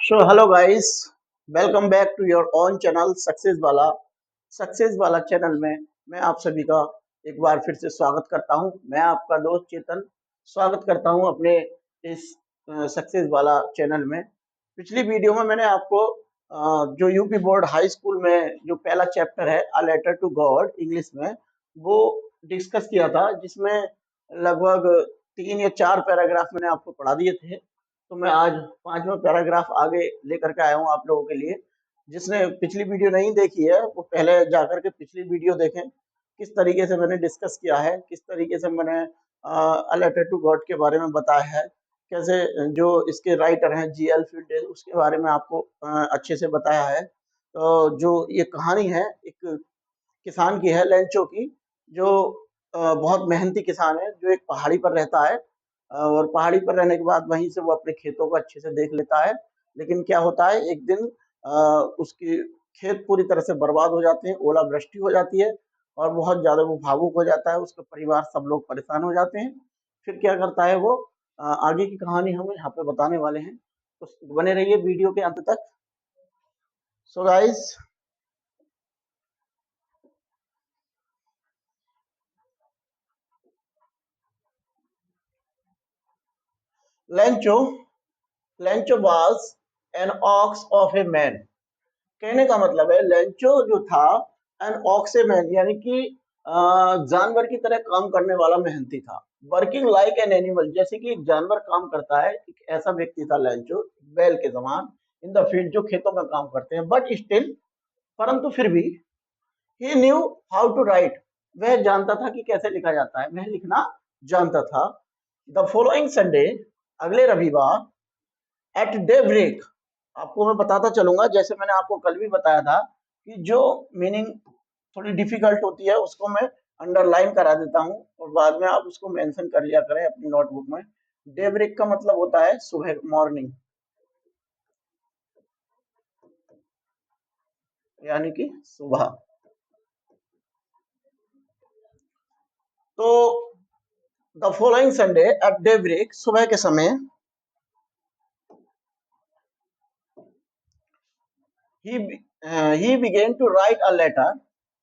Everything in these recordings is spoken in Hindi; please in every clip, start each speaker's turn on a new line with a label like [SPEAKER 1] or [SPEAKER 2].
[SPEAKER 1] So hello guys, welcome back to your own channel success वाला चैनल में मैं आप सभी का एक बार फिर से स्वागत करता हूं। मैं आपका दोस्त चेतन स्वागत करता हूं अपने इस सक्सेस वाला चैनल में। पिछली वीडियो में मैंने आपको जो यूपी बोर्ड हाई स्कूल में जो पहला चैप्टर है a letter to God English में वो डिस्कस किया था, जिसमें लगभग 3 या 4 पैराग्राफ मैंने आपको पढ़ा दिए थे। तो मैं आज 5वां पैराग्राफ आगे लेकर के आया हूँ आप लोगों के लिए। जिसने पिछली वीडियो नहीं देखी है वो पहले जाकर के पिछली वीडियो देखें। किस तरीके से मैंने डिस्कस किया है, किस तरीके से मैंने अ लेटर टू गॉड के बारे में बताया है, कैसे जो इसके राइटर हैं जी एल फिल्ड उसके बारे में आपको अच्छे से बताया है। तो जो ये कहानी है एक किसान की है, लेंचो की, जो बहुत मेहनती किसान है, जो एक पहाड़ी पर रहता है। और पहाड़ी पर रहने के बाद वहीं से वो अपने खेतों को अच्छे से देख लेता है। लेकिन क्या होता है, एक दिन उसके खेत पूरी तरह से बर्बाद हो जाते हैं, ओलावृष्टि हो जाती है और बहुत ज़्यादा वो भावुक हो जाता है, उसका परिवार सब लोग परेशान हो जाते हैं। फिर क्या करता है वो, आगे की कहानी हम यहाँ पे बताने वाले हैं, तो बने रहिए वीडियो के अंत तक। So guys, Lencho Lencho was an ox of a man. कहने का मतलब है लेंचो जो था एन ऑक्स ए मैन, यानी कि जानवर की तरह काम करने वाला मेहनती था। वर्किंग लाइक एन एनिमल, जैसे कि एक जानवर काम करता है, एक ऐसा व्यक्ति था लेंचो, बैल के समान, इन द फील्ड, जो खेतों में काम करते हैं। बट स्टिल, परंतु फिर भी, ही न्यू हाउ टू राइट, वह जानता था कि कैसे लिखा जाता है, वह लिखना जानता था। द फॉलोइंग संडे, अगले रविवार, एट डे ब्रेक, आपको मैं बताता चलूंगा, जैसे मैंने आपको कल भी बताया था कि जो मीनिंग थोड़ी डिफिकल्ट होती है उसको मैं अंडरलाइन करा देता हूँ और बाद में आप उसको मेंशन कर लिया करें अपनी नोटबुक में। डे ब्रेक का मतलब होता है सुबह, मॉर्निंग, यानी कि सुबह। तो the following Sunday at daybreak, सुबह के समय, he he began to write a letter।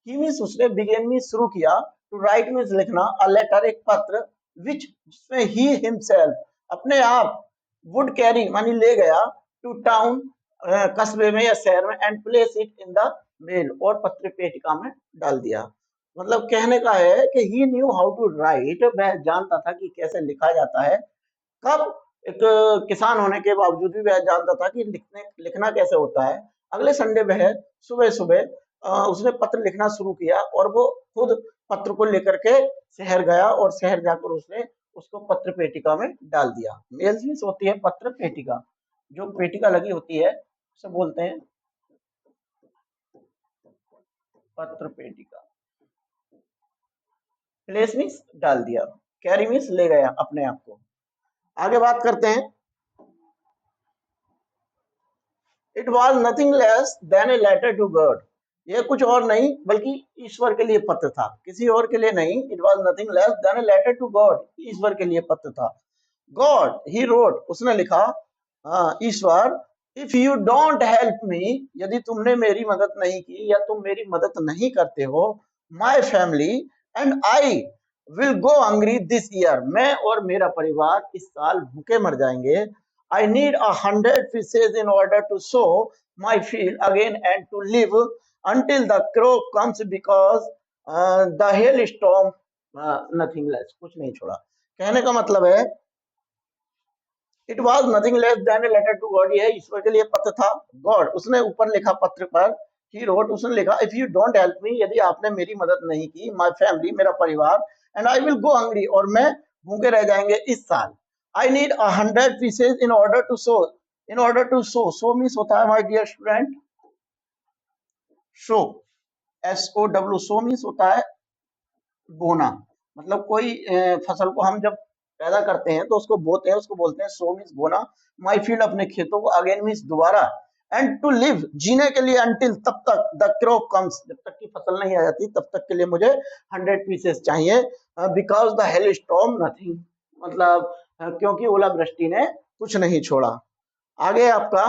[SPEAKER 1] he means उसने begin में शुरू किया, to write means लिखना, a letter एक पत्र, which जिसमें he himself अपने आप would carry मानी ले गया, to town कस्बे में या शहर में, and place it in the mail और पत्र पेटिका में डाल दिया। मतलब कहने का है कि he knew how to write, वह जानता था कि कैसे लिखा जाता है। कब? एक किसान होने के बावजूद भी वह जानता था कि लिखना कैसे होता है। अगले संडे वह सुबह सुबह उसने पत्र लिखना शुरू किया और वो खुद पत्र को लेकर के शहर गया और शहर जाकर उसने उसको पत्र पेटिका में डाल दिया। मेल्स मीन्स होती है पत्र पेटिका, जो पेटिका लगी होती है उसे बोलते हैं पत्र पेटिका। प्लेस मीन्स डाल दिया, कैरी मीन्स ले गया अपने आप को। आगे बात करते हैं। It was nothing less than a letter to God, यह कुछ और नहीं बल्कि ईश्वर के लिए पत्र था, किसी और के लिए नहीं। It was nothing less than a letter to God, ईश्वर के लिए पत्र था। गॉड, ही रोट, उसने लिखा, ईश्वर, if you don't help me, यदि तुमने मेरी मदद नहीं की या तुम मेरी मदद नहीं करते हो, my family and I will go hungry this year, मैं और मेरा परिवार इस साल भूखे मर जाएंगे। I need 100 fishes in order to sow my field again and to live until the crop comes because the hailstorm nothing less, कुछ नहीं छोड़ा। कहने का मतलब है it was nothing less than a letter to God, यह ईश्वर के लिए पत्र था। गॉड, उसने ऊपर लिखा पत्र पर, ही रोट, उसने लिखा, if you don't help me, यदि आपने मेरी मदद नहीं की, माई फैमिली, मेरा परिवार, and I will go hungry, और मैं भूखे रह जाएंगे इस साल। I need 100 pieces in order to sow, in order to sow, sow means होता है my dear student show, S O W, sow means होता है बोना। मतलब कोई फसल को हम जब पैदा करते हैं तो उसको बोते हैं, उसको बोलते हैं सो मीन्स बोना। माई फील्ड, अपने खेतों को, अगेन मीन्स दोबारा, एंड टू लिव, जीने के लिए, अंटिल, तब तक, द क्रॉप कम्स, जब तक की फसल नहीं आ जाती तब तक के लिए मुझे 100 पीसेस चाहिए। Because the hailstorm nothing, मतलब क्योंकि ओलावृष्टि ने कुछ नहीं छोड़ा। आगे आपका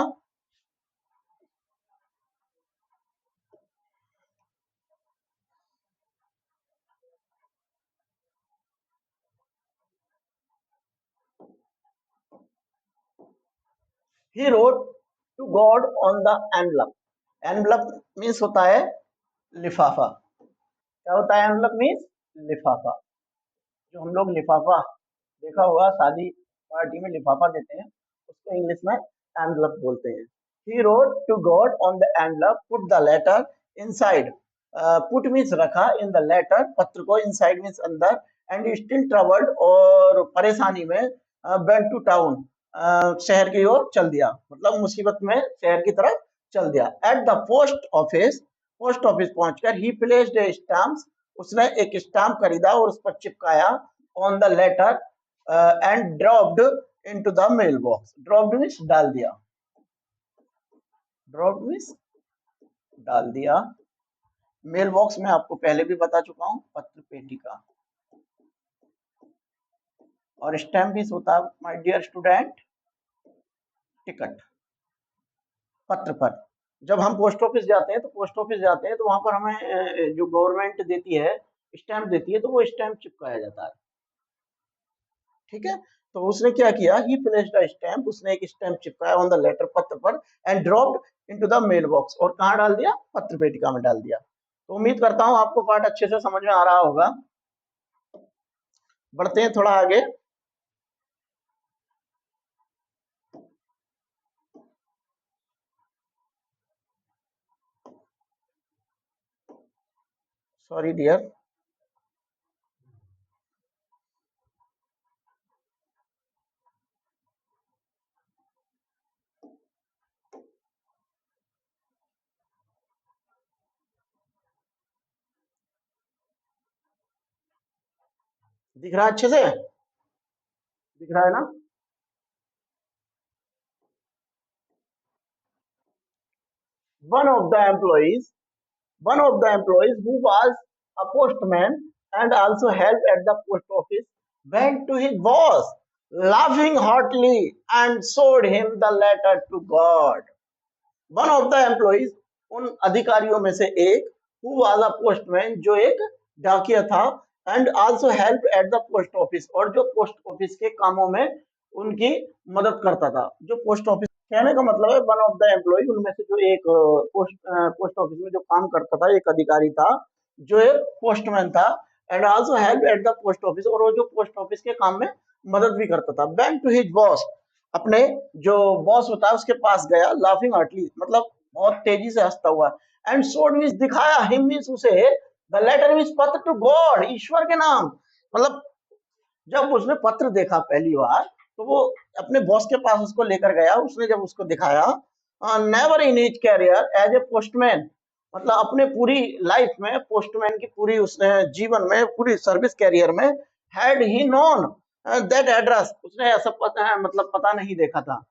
[SPEAKER 1] he wrote to God on the envelope. Envelope means होता है लिफाफा। क्या होता है एनवलप मीन्स? लिफाफा। जो हम लोग लिफाफा देखा होगा शादी पार्टी में लिफाफा देते हैं, उसको इंग्लिश में एनवलप बोलते हैं। He wrote to God on the envelope, put the letter inside. Put means रखा, इन द लेटर पत्र को, इनसाइड मीन्स अंदर, एंड स्टिल ट्रबल्ड और परेशानी में, वेंट टू टाउन शहर की ओर चल दिया, मतलब मुसीबत में शहर की तरफ चल दिया। एट द पोस्ट ऑफिस पहुंचकर ही प्लेस्ड ए स्टैम्प्स, उसने एक स्टाम्प खरीदा और उस पर चिपकाया on the letter and dropped into the mailbox. Dropped means डाल दिया, ड्रॉप्ड मीन्स डाल दिया। मेल बॉक्स में आपको पहले भी बता चुका हूं, पत्र पेटिका। और स्टैम्प मीन्स होता है माय डियर स्टूडेंट टिकट, पत्र पर। जब हम पोस्ट ऑफिस जाते हैं तो वहां पर हमें जो गवर्नमेंट देती है, स्टैम्प देती है, तो वो स्टैम्प चिपकाया जाता है। ठीक है, तो उसने क्या किया, ही प्लेस्ड अ स्टैम्प, उसने एक स्टैम्प चिपकाया ऑन द लेटर, पत्र पर, and dropped into the mailbox, और कहां डाल दिया? पत्र पेटिका में डाल दिया। तो उम्मीद करता हूं आपको पाठ अच्छे से समझ में आ रहा होगा। बढ़ते हैं थोड़ा आगे। Sorry dear. दिख रहा है अच्छे से? दिख रहा है ना? One of the employees, one of the employees who was a postman and also helped at the post office went to his boss, laughing heartily, and showed him the letter to God. One of the employees, उन अधिकारियों में से एक, हु वाज अ पोस्टमैन, जो एक डाकिया था, and also help at the post office, और जो पोस्ट ऑफिस के कामों में उनकी मदद करता था। जो पोस्ट ऑफिस, कहने का मतलब है वन ऑफ द एम्प्लॉय, उनमें से जो एक पोस्ट ऑफिस में जो काम करता था, एक अधिकारी था जो एक पोस्टमैन था, and also help at the post office, और वो जो पोस्ट ऑफिस के काम में मदद भी करता था। वेंट टू हिज बॉस, अपने जो बॉस होता है उसके पास गया, लाफिंग हार्टली मतलब बहुत तेजी से हंसता हुआ, एंड शोड मीन्स दिखाया, हिम मीन्स उसे, द लेटर मीन्स पत्र टू गॉड, ईश्वर के नाम। मतलब जब उसने पत्र देखा पहली बार, तो वो अपने बॉस के पास उसको लेकर गया। उसने जब उसको दिखाया, never in his career as a postman, मतलब अपने पूरी लाइफ में, पोस्टमैन की पूरी उसने जीवन में, पूरी सर्विस कैरियर में, had he known that address, उसने ऐसा पता, मतलब पता नहीं देखा था,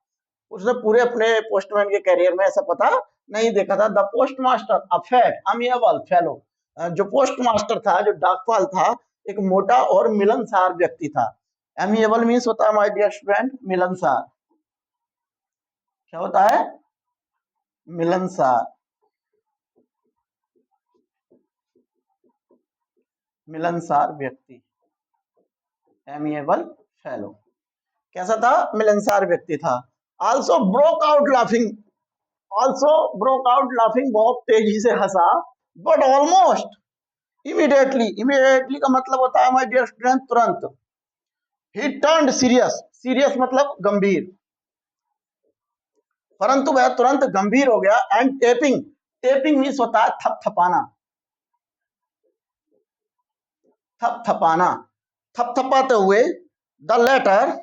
[SPEAKER 1] उसने पूरे अपने पोस्टमैन के करियर में ऐसा पता नहीं देखा था। The postmaster a fat amiable fellow, जो पोस्ट मास्टर था, जो डाकपाल था, एक मोटा और मिलनसार व्यक्ति था। एमिएबल मीन्स होता है माय डियर स्टूडेंट मिलनसार। क्या होता है? मिलनसार, मिलनसार व्यक्ति, एमिएबल फेलो। कैसा था? मिलनसार व्यक्ति था। Also broke out laughing, also broke out laughing, बहुत तेजी से हंसा, बट ऑलमोस्ट इमीडिएटली, इमीडिएटली का मतलब होता है माय डियर स्टूडेंट तुरंत। ही टर्न्ड सीरियस, सीरियस मतलब गंभीर, परंतु वह तुरंत गंभीर हो गया। एंड टेपिंग, टेपिंग मीन्स होता है थपथपाना, थपथपाना, थपथपाते हुए, the letter,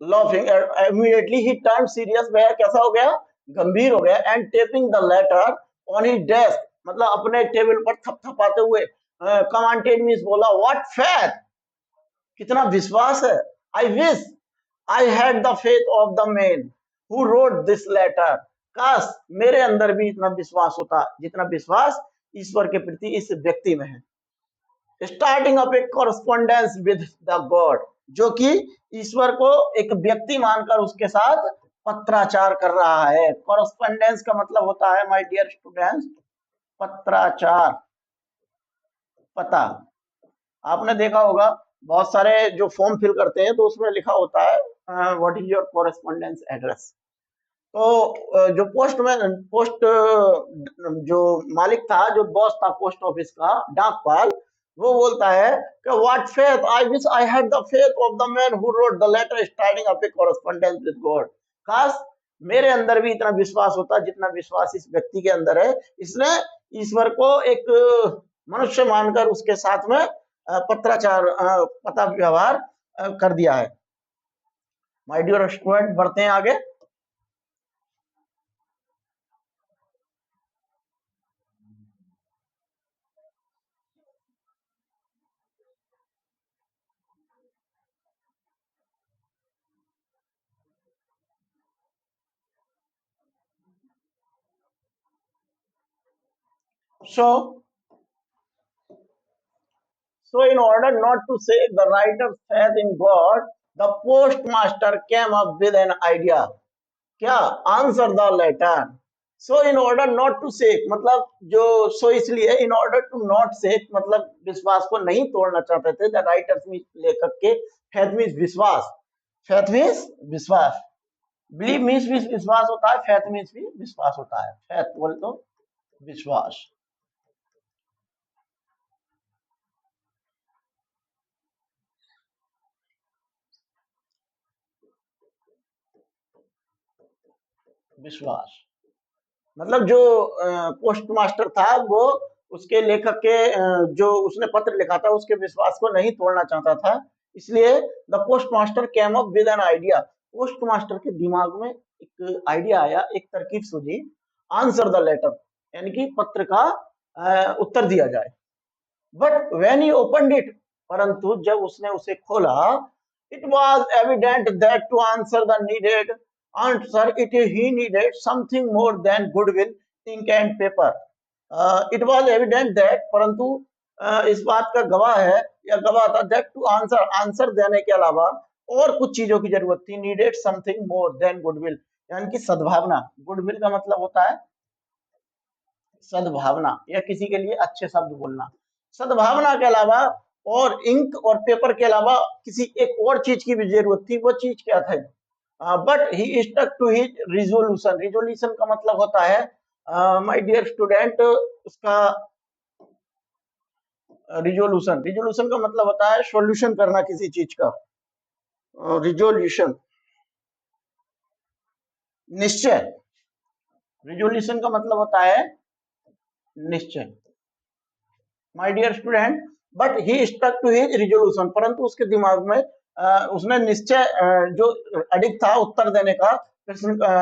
[SPEAKER 1] laughing immediately he turned serious, वह कैसा हो गया? गंभीर हो गया। And tapping the letter on his desk, मतलब अपने टेबल पर थपथपाते हुए, कमांडेड मीन्स बोला, व्हाट फेथ, कितना विश्वास है। I wish I had the faith of the man who wrote this letter, काश मेरे अंदर भी इतना विश्वास होता जितना विश्वास ईश्वर के प्रति इस व्यक्ति में है। Starting up a correspondence with the God, जो कि ईश्वर को एक व्यक्ति मानकर उसके साथ पत्राचार कर रहा है। कॉरेस्पॉन्डेंस का मतलब होता है माय डियर स्टूडेंट्स पत्राचार, पता। आपने देखा होगा बहुत सारे जो फॉर्म फिल करते हैं तो उसमें लिखा होता है what is your correspondence address. तो जो पोस्ट जो मालिक था, जो बॉस था पोस्ट ऑफिस का, डाकपाल, वो बोलता है कि what faith, I wish I had the faith of the man who wrote the letter starting up a correspondence with God. काश मेरे अंदर भी इतना विश्वास होता जितना विश्वास इस व्यक्ति के अंदर है। इसने ईश्वर को एक मनुष्य मानकर उसके साथ में पत्राचार पता व्यवहार कर दिया है। माय डियर स्टूडेंट, बढ़ते हैं आगे। So, in order not to shake the writer's faith in God, the postmaster came up with an idea. क्या? Answer the letter. So in order not to shake मतलब जो इसलिए in order to not shake मतलब विश्वास को नहीं तोड़ना चाहते थे। The writers मीन्स लेखक के, faith मीन्स विश्वास, faith मीन्स विश्वास, believe मीन्स भी विश्वास होता है, faith मीन्स भी विश्वास होता है। faith बोल तो विश्वास, विश्वास मतलब जो पोस्ट मास्टर था वो उसके लेखक के जो उसने पत्र लिखा था उसके विश्वास को नहीं तोड़ना चाहता था। इसलिए the post master came up with an idea. Post master के दिमाग में एक आइडिया आया, एक तरकीब सूझी। आंसर द लेटर, यानी कि पत्र का उत्तर दिया जाए। But when he opened it, परंतु जब उसने उसे खोला, it was evident that to answer the needed answer it he needed something more than goodwill, ink and paper. It was evident that, परंतु इस बात का गवाह है या गवाह था, दैट टू आंसर, आंसर देने के अलावा और कुछ चीजों की जरूरत थी। Needed something more than goodwill, यानी कि सद्भावना। गुडविल का मतलब होता है सद्भावना या किसी के लिए अच्छे शब्द बोलना। सद्भावना के अलावा और इंक और पेपर के अलावा किसी एक और चीज की भी जरूरत थी। वो चीज क्या था? But he stuck to his resolution. Resolution का मतलब होता है माय डियर स्टूडेंट, उसका रिजोल्यूशन, रिजोल्यूशन का मतलब होता है सॉल्यूशन करना किसी चीज का। रिजोल्यूशन निश्चय, रिजोल्यूशन का मतलब होता है निश्चय। My dear student, but he stuck to his resolution, परंतु उसके दिमाग में उसने निश्चय जो अडिग था उत्तर देने का,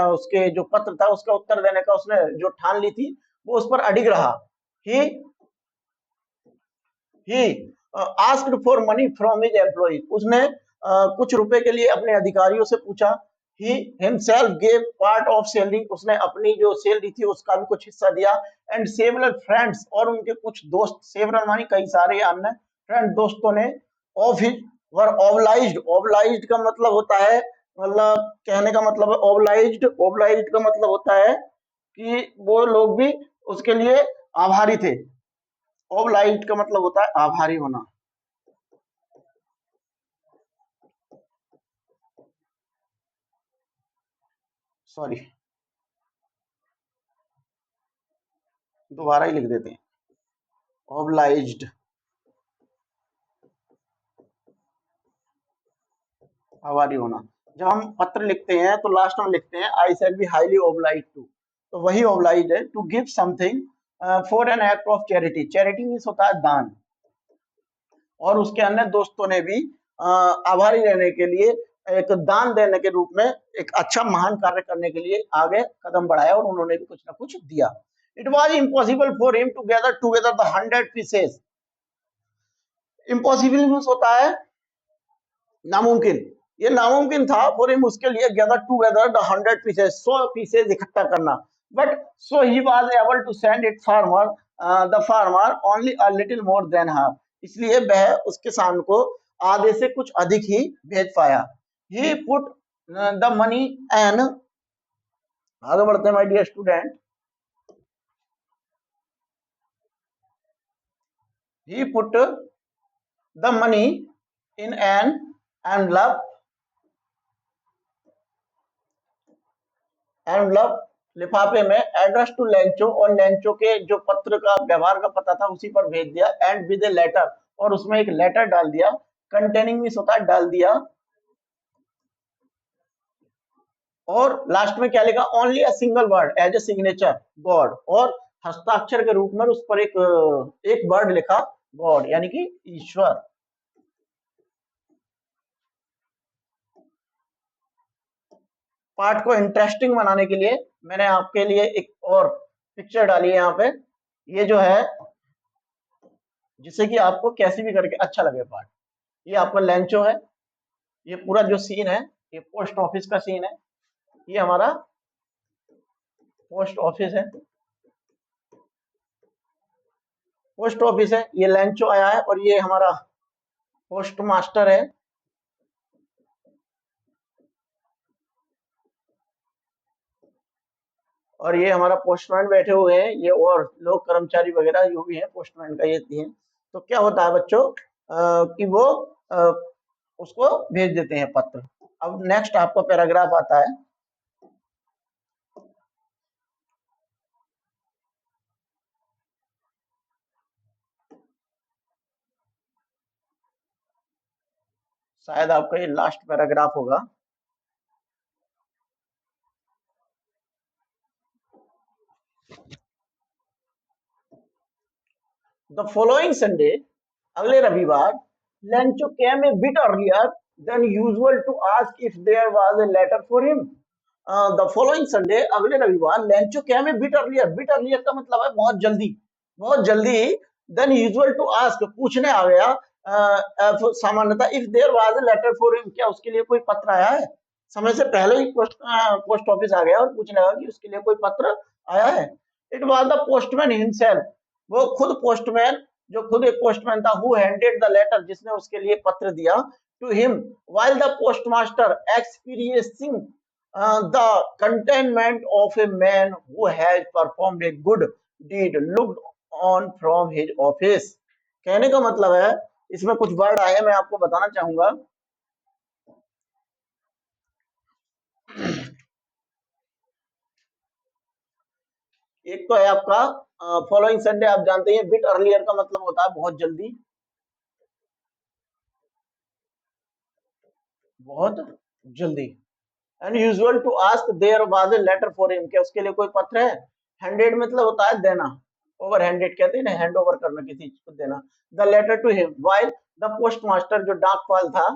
[SPEAKER 1] उसके जो पत्र था उसका उत्तर देने का उसने जो ठान ली थी वो उस पर अडिग रहा। He asked for money from his employ, उसने कुछ रुपए के लिए अपने अधिकारियों से पूछा। He himself gave part of salary, उसने अपनी जो सैलरी थी उसका भी कुछ हिस्सा दिया। एंड सेवरल फ्रेंड्स, और उनके कुछ दोस्त, सेवरल मानी कई सारे, अन्य फ्रेंड दोस्तों ने, of his were obliged. Obliged का मतलब होता है, मतलब कहने का मतलब है ऑब्लाइज्ड। ऑब्लाइज्ड का मतलब होता है कि वो लोग भी उसके लिए आभारी थे। ऑब्लाइज्ड का मतलब होता है आभारी होना। सॉरी, दोबारा ही लिख देते हैं, ऑब्लाइज्ड, आभारी होना। जब हम पत्र लिखते हैं तो लास्ट में लिखते हैं I shall be highly obliged to, तो वही ऑब्लाइज्ड है। To give something for an act of charity. Charity means होता है दान। और उसके अन्य दोस्तों ने भी आभारी रहने के लिए, एक दान देने के रूप में, एक अच्छा महान कार्य करने के लिए आगे कदम बढ़ाया और उन्होंने भी कुछ ना कुछ दिया। It was impossible for him to gather together the 100 pieces. Impossible means होता है नामुमकिन। ये नामुमकिन था फॉर हिम, उसके लिए, gather together the 100 pieces, 100 pieces इकट्ठा करना। But so he was able to send it farmer, the farmer only a little more than half, इसलिए वह उस किसान को आधे से कुछ अधिक ही भेज पाया। He put the money and आगे बढ़ते हैं my dear student. He put the money in an envelope envelope लिफाफे में, एड्रेस टू लेंचो, और लेंचो के जो पत्र का व्यवहार का पता था उसी पर भेज दिया, एंड विद ए लेटर, और उसमें एक लेटर डाल दिया, कंटेनिंग मींस होता है डाल दिया, और लास्ट में क्या लिखा, only a single word as a signature God, और हस्ताक्षर के रूप में उस पर एक वर्ड लिखा गॉड, यानी कि ईश्वर। पार्ट को इंटरेस्टिंग बनाने के लिए मैंने आपके लिए एक और पिक्चर डाली है यहाँ पे, ये जो है जिससे कि आपको कैसे भी करके अच्छा लगे पार्ट। ये आपका लेंचो है, ये पूरा जो सीन है ये पोस्ट ऑफिस का सीन है, ये हमारा पोस्ट ऑफिस है, पोस्ट ऑफिस है, ये लेंचो आया है, और ये हमारा पोस्ट मास्टर है, और ये हमारा पोस्टमैन बैठे हुए हैं, ये और लोग कर्मचारी वगैरह जो भी है पोस्टमैन का ये है। तो क्या होता है बच्चों कि वो उसको भेज देते हैं पत्र। अब नेक्स्ट आपका पैराग्राफ आता है, शायद आपका ये लास्ट पैराग्राफ होगा। द फॉलोइंग संडे, अगले रविवार, Lencho came a bit earlier than usual to ask if there was a letter for him. The following Sunday, अगले रविवार, Lencho came a bit earlier, bit earlier का मतलब है बहुत जल्दी, बहुत जल्दी, देन यूजुअल टू आस्क, पूछने आ गया, सामान्यतः, if there was a letter for him, क्या उसके लिए कोई पत्र आया है, समय से पहले ही पोस्ट ऑफिस आ गया और पूछने लगा कि उसके लिए कोई पत्र आया है। It was the postman himself, वो खुद पोस्टमैन, जो खुद एक पोस्टमैन था, हु हैंडेड द लेटर, जिसने उसके लिए पत्र दिया, to him, while the postmaster experiencing the contentment of a man who has performed a good deed looked on from his office। कहने का मतलब है, इसमें कुछ वर्ड आए हैं मैं आपको बताना चाहूंगा। एक तो है आपका फॉलोइंग संडे, आप जानते हैं बिट अर्लियर का मतलब होता है बहुत जल्दी, बहुत जल्दी, and usual to ask there was a letter for him, क्या उसके लिए कोई पत्र है। हैंडेड मतलब होता है देना, ओवर हैंडेड कहते हैं ना, हैंड ओवर करना, किसी चीज को देना। The letter to him, while the postmaster, जो डाकपाल था,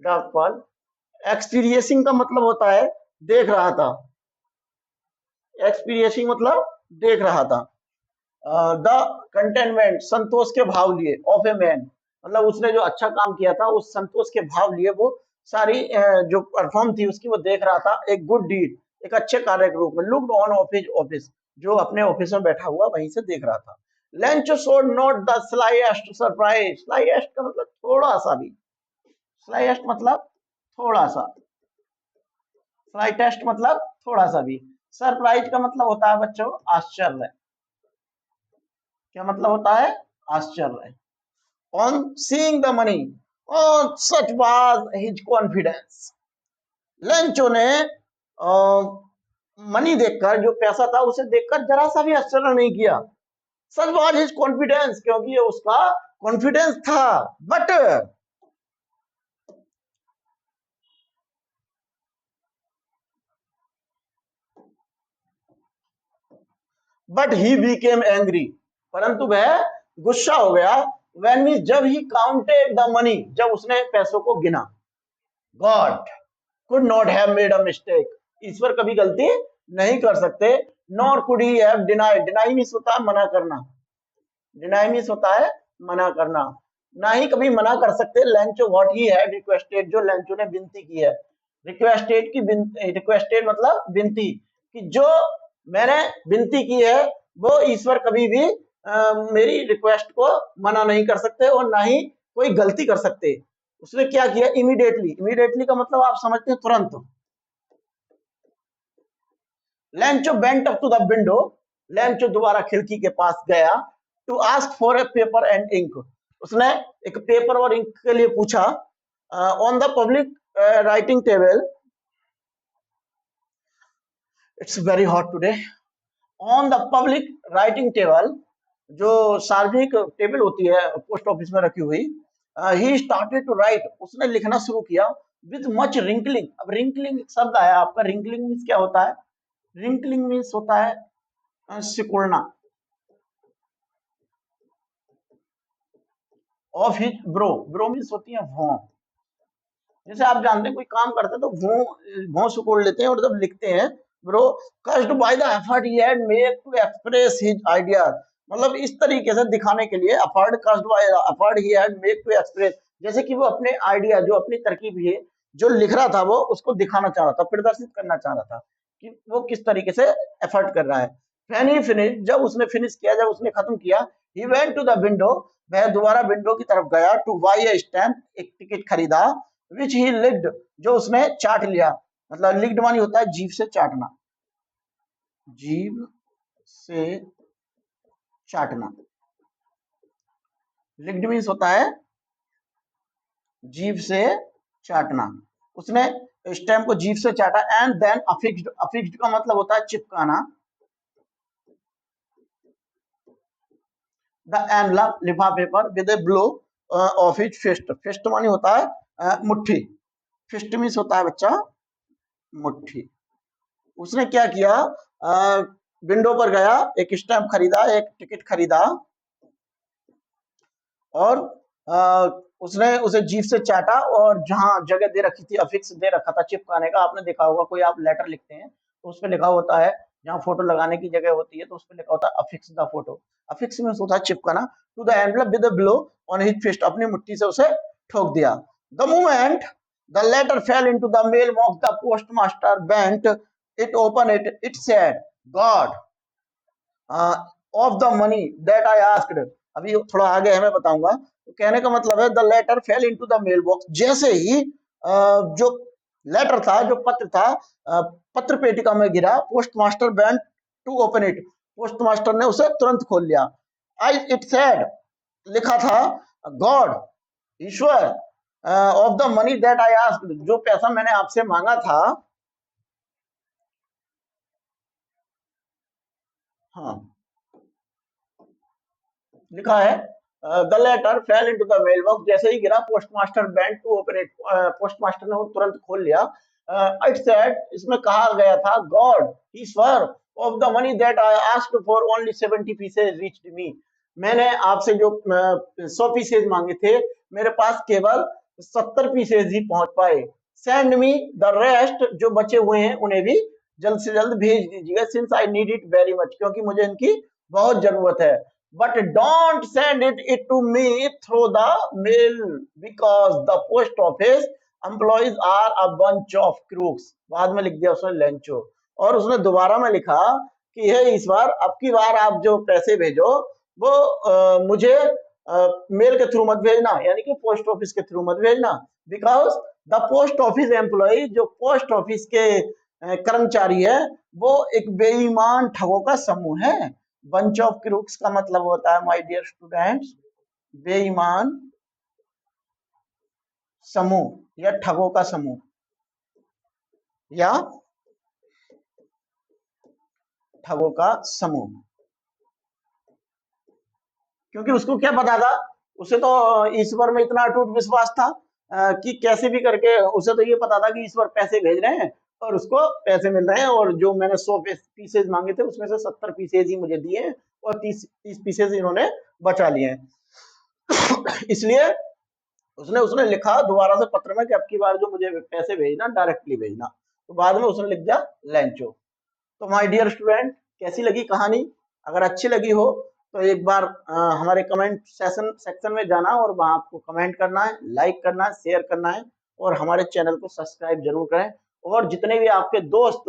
[SPEAKER 1] डाकपाल, एक्सपीरियंसिंग का मतलब होता है देख रहा था, एक्सपीरियंसिंग मतलब देख रहा था, द कंटेनमेंट, संतोष के भाव लिए, ऑफ ए मैन, मतलब उसने जो अच्छा काम किया था उस संतोष के भाव लिए वो सारी जो परफॉर्म थी उसकी वो देख रहा था, एक गुड डीड, एक अच्छे कार्य के रूप में, looked on off his office, जो अपने ऑफिस में बैठा हुआ वहीं से देख रहा था। Lencho showed not the slightest surprise, slightest का मतलब थोड़ा सा भी, स्लाइएस्ट मतलब थोड़ा सा, स्लाइटेस्ट मतलब थोड़ा सा भी, सरप्राइज का मतलब होता है बच्चों आश्चर्य, क्या मतलब होता है, आश्चर्य। On seeing the money, oh, such was his confidence। Lencho ने मनी देखकर, जो पैसा था उसे देखकर जरा सा भी आश्चर्य नहीं किया। सच was his confidence, क्योंकि ये उसका कॉन्फिडेंस था। बट ही बिकेम एंग्री, परंतु वह गुस्सा हो गया, when he, जब ही काउंटेड द मनी, जब उसने पैसों को गिना। God could not have made a mistake, ईश्वर कभी गलती नहीं कर सकते। nor could he have denied, deny means होता है मना करना, deny मीन्स होता है मना करना, ना ही कभी मना कर सकते। Lencho what he had requested, जो लेंचो ने विनती की है, रिक्वेस्टेड की, रिक्वेस्टेड मतलब विनती, कि जो मैंने विनती की है वो ईश्वर कभी भी मेरी रिक्वेस्ट को मना नहीं कर सकते और ना ही कोई गलती कर सकते। उसने क्या किया, इमीडिएटली, इमीडिएटली का मतलब आप समझते हैं तुरंत, Lencho bent up to the window, Lencho दोबारा खिड़की के पास गया, to ask for a paper and ink, उसने एक पेपर और इंक के लिए पूछा। On the public writing table, it's very hot today, on the public writing table, जो सार्वजनिक टेबल होती है पोस्ट ऑफिस में रखी हुई, ही स्टार्टेड टू राइट, उसने लिखना शुरू किया, विद मच रिंकलिंग। अब रिंकलिंग शब्द आया आपका, रिंकलिंग मीन्स क्या होता है? रिंकलिंग मीन्स होता है सिकुड़ना, of his bro, bro means होती है भौं। जैसे आप जानते हैं कोई काम करते हैं तो भौं सिकोड़ लेते हैं और जब लिखते हैं brow caused by the effort he had made to express his ideas, मतलब इस तरीके से दिखाने के लिए, effort caused by the effort he had made to express, जैसे कि वो अपने आइडिया, जो अपनी तरकीब है, जो लिख रहा था वो उसको दिखाना चाह रहा था, प्रदर्शित करना चाह रहा था कि वो किस तरीके से एफर्ट कर रहा है। व्हेन ही फिनिश, जब उसने फिनिश किया, जब उसने खत्म किया, he went to the window, वह दोबारा विंडो की तरफ गया, टू बाय ए स्टैम्प, एक टिकट खरीदा, विच ही लिक्ड, जो उसने चाट लिया, मतलब लिक्ड मानी होता है जीभ से चाटना, जीभ से चाटना, लिक्ड मीन्स होता है जीभ से चाटना। उसने स्टैम्प को जीभ से चाटा, एंड देन अफिक्स्ड, अफिक्स्ड का मतलब होता है चिपकाना, द एनवलप, लिफाफे पर, with a blow of his fist, fist मानी होता है मुट्ठी, फिस्ट मीन्स होता है बच्चा मुट्ठी। उसने क्या किया, विंडो पर गया, एक स्टैम्प खरीदा, एक टिकट खरीदा, और उसने उसे जीभ से चाटा, और जहां जगह दे रखी थी, अफिक्स दे रखा था चिपकाने का, आपने देखा होगा कोई आप लेटर लिखते हैं तो उस पर लिखा होता है, जहां फोटो लगाने की जगह होती है तो उस पर लिखा होता है अफिक्स द फोटो, अफिक्स में होता है चिपकाना, to the envelope with a blow on his fist, अपनी मुट्ठी से उसे ठोक दिया। The moment the letter fell into the mailbox, the postmaster bent it, open it, it said, God of the money that I asked, अभी थोड़ा आगे है मैं बताऊंगा। तो कहने का मतलब है, the letter fell into the mailbox, जैसे ही जो लेटर था, जो पत्र था, पत्र पेटिका में गिरा, postmaster went to open it, postmaster ने उसे तुरंत खोल लिया। आई इट सेड, लिखा था, गॉड, ईश्वर, of the money that I asked, जो पैसा मैंने आपसे मांगा था, हाँ लिखा है, the letter fell into the mailbox, जैसे ही गिरा, postmaster went to open it, postmaster ने वो तुरंत खोल लिया। इट सेड, इसमें कहा गया था, गॉड, ईश्वर, of the money that I asked for only 70 pieces reached me, मैंने आपसे जो 100 पीसेज मांगे थे, मेरे पास केवल 70 पीसेज ही पहुंच पाए। सेंड मी द रेस्ट, जो बचे हुए हैं उन्हें भी जल्द से जल्द भेज दीजिएगा, since I need it very much, क्योंकि मुझे इनकी बहुत जरूरत है। But don't send it to me through the mail, because the post office employees are a bunch of crooks, बाद में लिख दिया उसने लेंचो, और उसने दोबारा में लिखा कि हे ईश्वर, अब की बार आप जो पैसे भेजो वो मुझे मेल के थ्रू मत भेजना, यानी कि पोस्ट ऑफिस के थ्रू मत भेजना, because the post office employ, जो पोस्ट ऑफिस के कर्मचारी है, वो एक बेईमान ठगों का समूह है। बंच ऑफ क्रूक्स का मतलब होता है, माय डियर स्टूडेंट्स, बेईमान समूह या ठगों का समूह, या ठगों का समूह। क्योंकि उसको क्या पता था, उसे तो ईश्वर में इतना अटूट विश्वास था कि कैसे भी करके, उसे तो ये पता था कि ईश्वर पैसे भेज रहे हैं और उसको पैसे मिल रहे हैं, और जो मैंने 100 पीसेज मांगे थे उसमें से 70 पीसेज ही मुझे दिए हैं, और 30 पीसेज इन्होंने बचा लिए हैं। इसलिए उसने उसने लिखा दोबारा से पत्र में कि अब की बार जो मुझे पैसे भेजना, डायरेक्टली भेजना, तो बाद में उसने लिख दिया लेंचो। तो माय डियर स्टूडेंट, कैसी लगी कहानी? अगर अच्छी लगी हो तो एक बार हमारे कमेंट सेक्शन में जाना, और वहां आपको कमेंट करना है, लाइक करना है, शेयर करना है, और हमारे चैनल को सब्सक्राइब जरूर करें। और जितने भी आपके दोस्त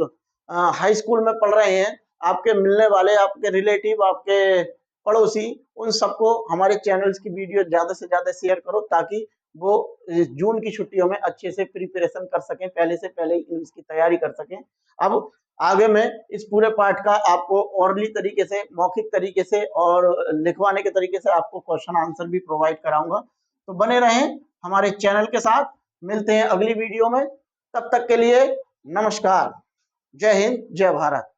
[SPEAKER 1] हाई स्कूल में पढ़ रहे हैं, आपके मिलने वाले, आपके रिलेटिव, आपके पड़ोसी, उन सबको हमारे चैनल्स की वीडियो ज्यादा से ज्यादा शेयर करो, ताकि वो जून की छुट्टियों में अच्छे से प्रिपरेशन कर सकें, पहले से पहले इंग्लिश की तैयारी कर सकें। अब आगे मैं इस पूरे पाठ का आपको ओरली तरीके से, मौखिक तरीके से और लिखवाने के तरीके से आपको क्वेश्चन आंसर भी प्रोवाइड कराऊंगा। तो बने रहें हमारे चैनल के साथ, मिलते हैं अगली वीडियो में। तब तक के लिए नमस्कार, जय हिंद, जय भारत।